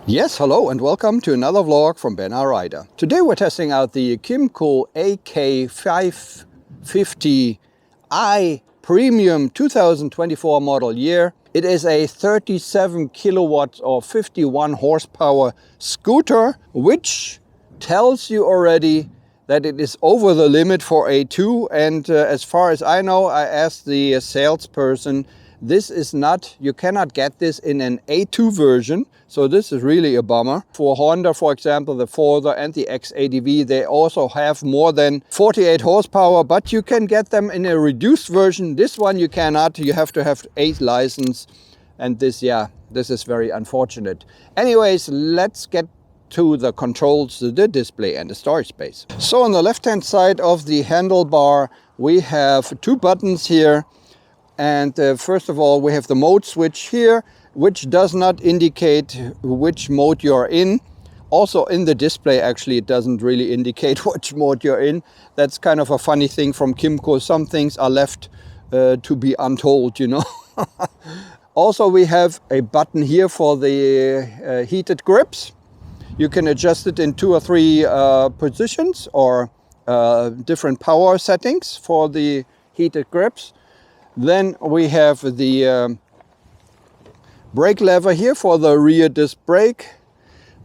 Yes, hello and welcome to another vlog from BenalRida. Today we're testing out the KYMCO AK550i Premium 2024 model year. It is a 37 kilowatts or 51 horsepower scooter, which tells you already that it is over the limit for A2. And as far as I know, I asked the salesperson, this is not, you cannot get this in an A2 version. So this is really a bummer. For Honda, for example, the Forza and the X80V, they also have more than 48 horsepower, but you can get them in a reduced version. This one you cannot, you have to have a license. And this is very unfortunate. Anyways, let's get to the controls, the display and the storage space. So on the left-hand side of the handlebar, we have two buttons here. And first of all, we have the mode switch here, which does not indicate which mode you're in. Also in the display, actually, it doesn't really indicate which mode you're in. That's kind of a funny thing from KYMCO. Some things are left to be untold, you know. Also, we have a button here for the heated grips. You can adjust it in 2 or 3 positions or different power settings for the heated grips. Then we have the brake lever here for the rear disc brake,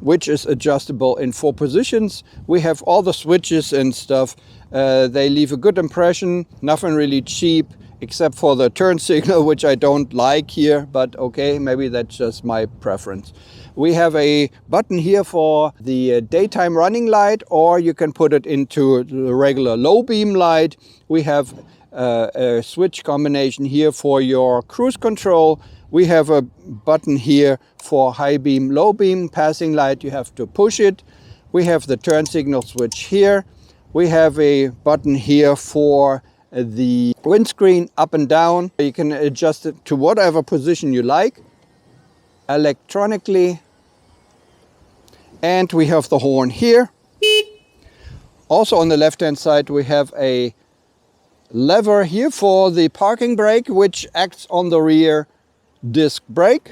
which is adjustable in 4 positions. We have all the switches and stuff. They leave a good impression, nothing really cheap, except for the turn signal, which I don't like here, but okay, maybe that's just my preference. We have a button here for the daytime running light, or you can put it into the regular low beam light. We have a switch combination here for your cruise control. We have a button here for high beam, low beam passing light. You have to push it. We have the turn signal switch here. We have a button here for the windscreen up and down. You can adjust it to whatever position you like, electronically. And we have the horn here. Also on the left hand side, we have a lever here for the parking brake, which acts on the rear disc brake.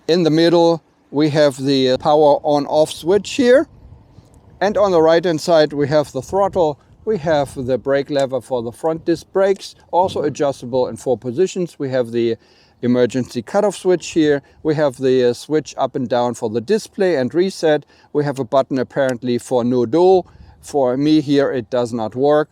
In the middle, we have the power on off switch here. And on the right hand side, we have the throttle. We have the brake lever for the front disc brakes, also adjustable in 4 positions. We have the emergency cutoff switch here. We have the switch up and down for the display and reset. We have a button apparently for no dual. For me here, it does not work.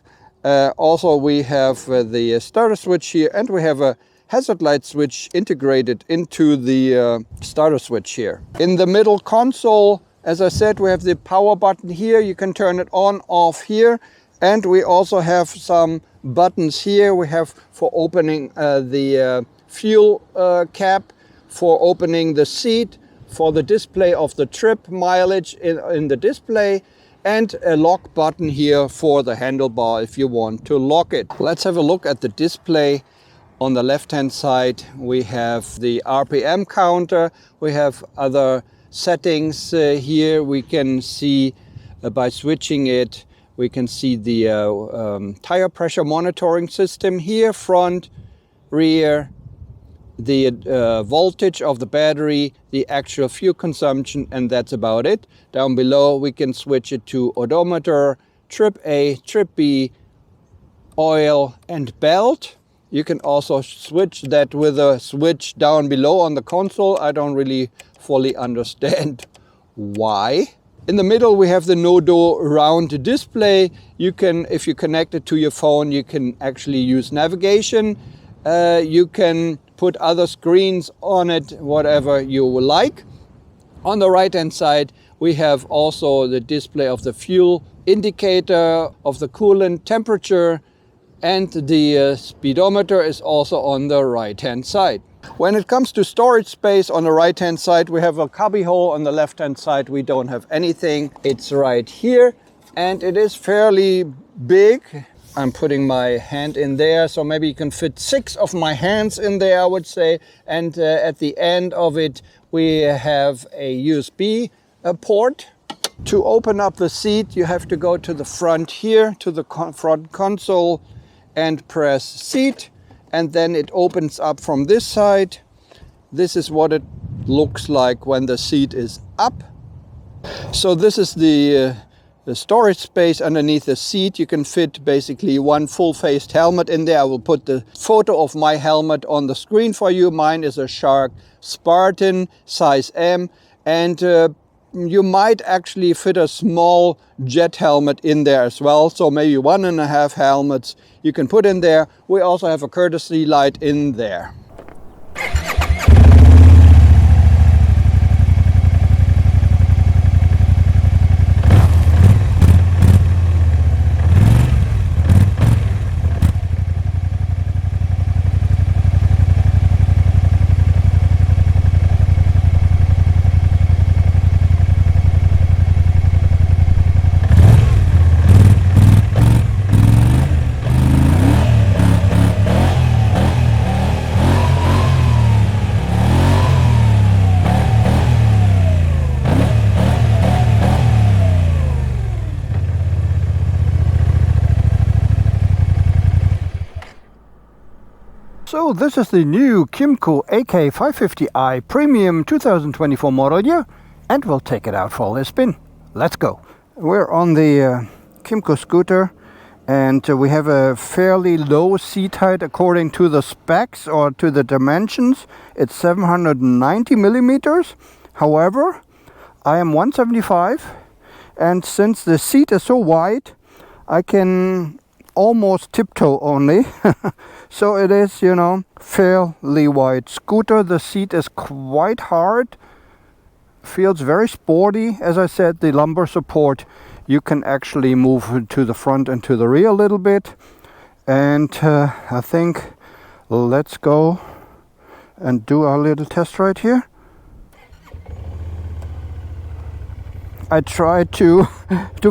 Also, we have the starter switch here, and we have a hazard light switch integrated into the starter switch here. In the middle console, as I said, we have the power button here. You can turn it on, off here. And we also have some buttons here. We have for opening the fuel cap, for opening the seat, for the display of the trip mileage in the display, and a lock button here for the handlebar if you want to lock it. Let's have a look at the display. On the left hand side, we have the RPM counter. We have other settings here. We can see by switching it, we can see the tire pressure monitoring system here, front, rear, the voltage of the battery, the actual fuel consumption, and that's about it. Down below, we can switch it to odometer, trip A, trip B, oil, and belt. You can also switch that with a switch down below on the console. I don't really fully understand why. In the middle, we have the no-do round display. You can, if you connect it to your phone, you can actually use navigation. You can put other screens on it, whatever you would like. On the right hand side, we have also the display of the fuel indicator, of the coolant temperature, and the speedometer is also on the right hand side. When it comes to storage space, on the right hand side we have a cubby hole. On the left hand side we don't have anything. It's right here and it is fairly big. I'm putting my hand in there, so maybe you can fit 6 of my hands in there, I would say. And at the end of it, we have a USB port. To open up the seat, you have to go to the front here, to the front console, and press seat. And then it opens up from this side. This is what it looks like when the seat is up. So this is the storage space underneath the seat. You can fit basically one full-faced helmet in there. I will put the photo of my helmet on the screen for you. Mine is a Shark Spartan size M, and you might actually fit a small jet helmet in there as well. So maybe 1.5 helmets you can put in there. We also have a courtesy light in there. So this is the new KYMCO AK550i Premium 2024 model year, and we'll take it out for a little spin. Let's go. We're on the KYMCO scooter, and we have a fairly low seat height according to the specs or to the dimensions. It's 790 millimeters. However, I am 175, and since the seat is so wide, I can almost tiptoe only. So it is, you know, fairly wide scooter. The seat is quite hard, feels very sporty. As I said, the lumbar support, you can actually move to the front and to the rear a little bit. And I think let's go and do our little test ride here. I tried to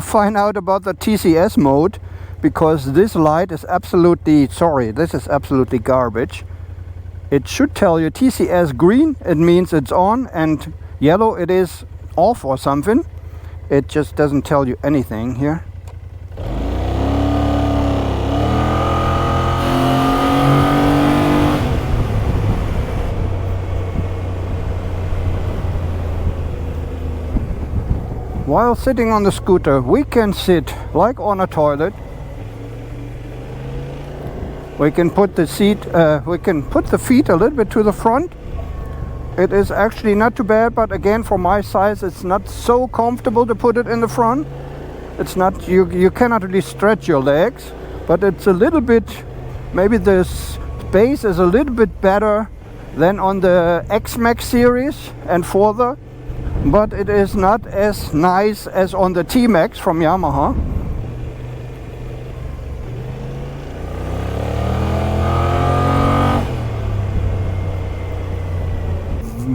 find out about the TCS mode, because this light is absolutely, this is absolutely garbage. It should tell you TCS green, it means it's on, and yellow it is off or something. It just doesn't tell you anything here. While sitting on the scooter, we can sit like on a toilet. We can put the seat, we can put the feet a little bit to the front. It is actually not too bad, but again, for my size, it's not so comfortable to put it in the front. It's not, you cannot really stretch your legs, but it's a little bit, maybe the space is a little bit better than on the XMAX series and Forza, but it is not as nice as on the TMAX from Yamaha.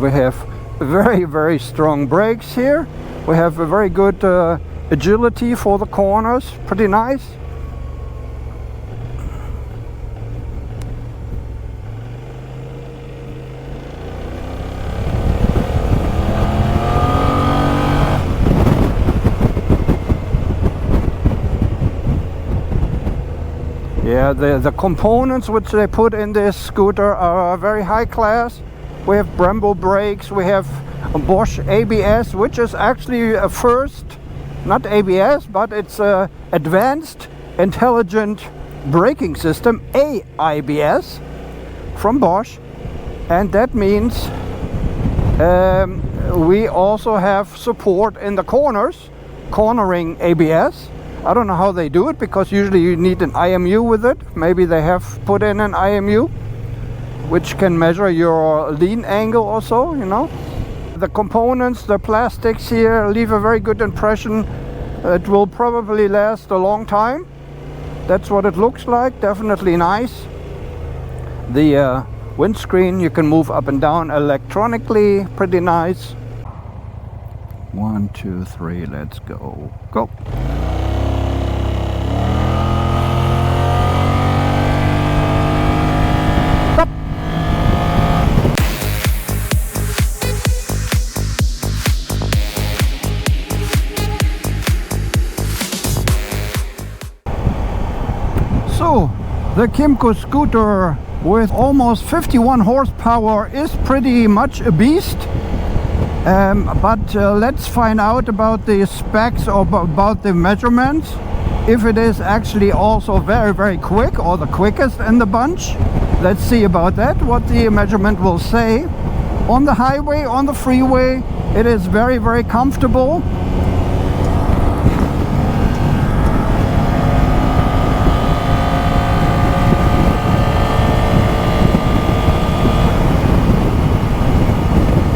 We have very, very strong brakes here. We have a very good agility for the corners, pretty nice. Yeah, the components which they put in this scooter are very high class. We have Brembo brakes, we have a Bosch ABS, which is actually a first, not ABS, but it's a advanced intelligent braking system, AIBS, from Bosch. And that means we also have support in the corners, cornering ABS. I don't know how they do it, because usually you need an IMU with it. Maybe they have put in an IMU, which can measure your lean angle also, you know. The components, the plastics here leave a very good impression. It will probably last a long time. That's what it looks like, definitely nice. The windscreen you can move up and down electronically, pretty nice. 1, 2, 3, let's go. Go. So, the KYMCO scooter with almost 51 horsepower is pretty much a beast. But let's find out about the specs or about the measurements. If it is actually also very, very quick or the quickest in the bunch. Let's see about that, what the measurement will say. On the highway, on the freeway, it is very, very comfortable.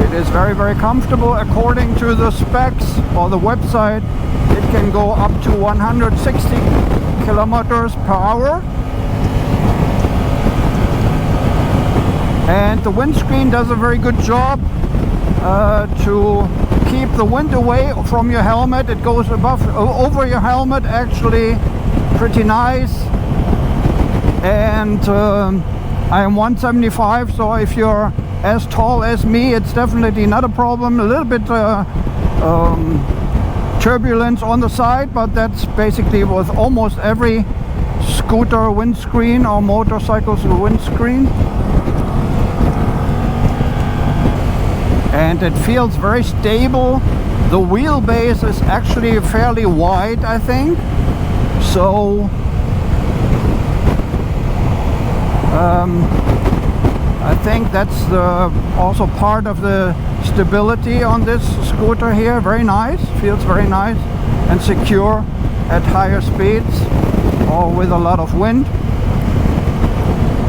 It is very, very comfortable according to the specs or the website. It can go up to 160 kilometers per hour. And the windscreen does a very good job to keep the wind away from your helmet. It goes over your helmet, actually, pretty nice. And I am 175, so if you're as tall as me, it's definitely not a problem. A little bit turbulence on the side, but that's basically with almost every scooter windscreen or motorcycle's windscreen. And it feels very stable. The wheelbase is actually fairly wide, I think. So I think that's also part of the stability on this scooter here. Very nice, feels very nice and secure at higher speeds or with a lot of wind.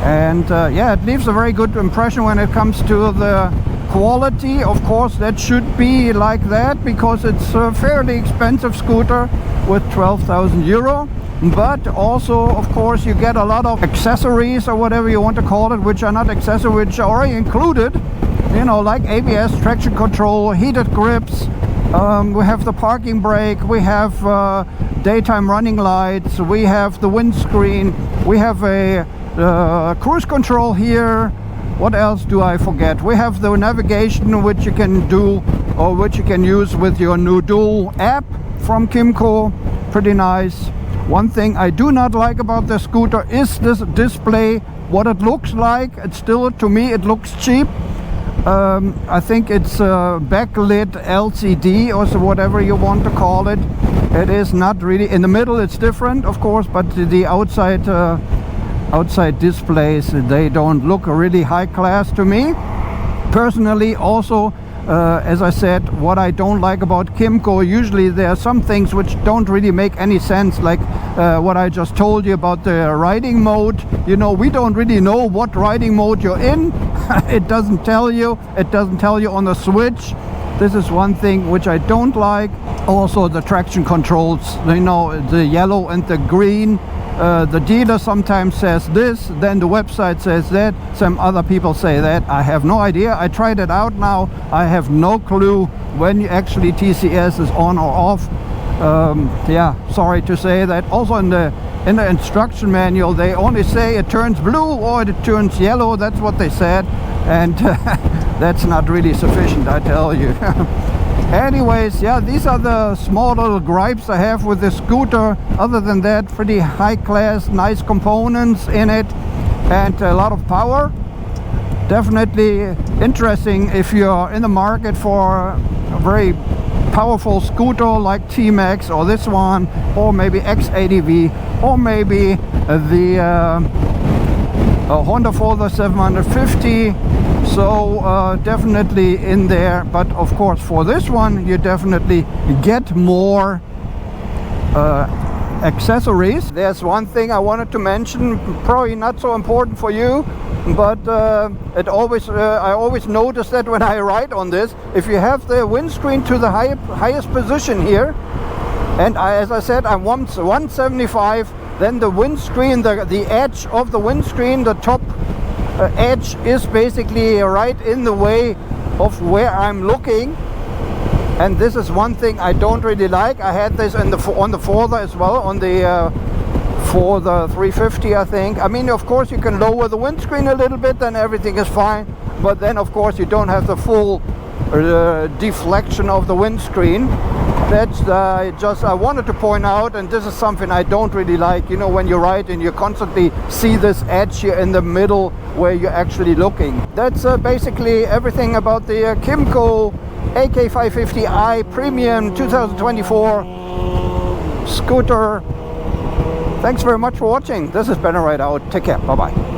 And yeah, it leaves a very good impression when it comes to the quality. Of course, that should be like that because it's a fairly expensive scooter with 12,000 euro. But also, of course, you get a lot of accessories or whatever you want to call it, which are not accessories, which are already included, you know, like ABS, traction control, heated grips. We have the parking brake, we have daytime running lights, we have the windscreen, we have a cruise control here. What else do I forget? We have the navigation, which you can do or which you can use with your new Dual app from KYMCO. Pretty nice. One thing I do not like about the scooter is this display, what it looks like. It's still, to me, it looks cheap. I think it's a backlit LCD or so, whatever you want to call it. It is not really, in the middle it's different, of course, but the outside displays, they don't look really high class to me. Personally, also, as I said, what I don't like about KYMCO, usually there are some things which don't really make any sense, like what I just told you about the riding mode. You know, we don't really know what riding mode you're in. It doesn't tell you. It doesn't tell you on the switch. This is one thing which I don't like. Also the traction controls, you know, the yellow and the green. The dealer sometimes says this, then the website says that, some other people say that. I have no idea. I tried it out now. I have no clue when actually TCS is on or off. Yeah, sorry to say that. Also in the instruction manual, they only say it turns blue or it turns yellow. That's what they said, and that's not really sufficient, I tell you. Anyways, yeah, these are the small little gripes I have with the scooter. Other than that, pretty high class, nice components in it, and a lot of power. Definitely interesting if you're in the market for a very powerful scooter like TMAX or this one, or maybe X80V, or maybe the Honda Forza 750. So definitely in there, but of course for this one you definitely get more accessories. There's one thing I wanted to mention, probably not so important for you, but I always notice that when I ride on this, if you have the windscreen to the highest position here, and as I said, I'm 175, then the windscreen, the edge of the windscreen, the top edge is basically right in the way of where I'm looking, and this is one thing I don't really like. I had this on the Forza as well, on the Forza 350, I think. I mean, of course you can lower the windscreen a little bit, then everything is fine, but then of course you don't have the full deflection of the windscreen. That's I wanted to point out, and this is something I don't really like. You know, when you ride and you constantly see this edge here in the middle where you're actually looking. That's basically everything about the KYMCO AK550i Premium 2024 scooter. Thanks very much for watching. This is BenalRida out. Take care. Bye bye.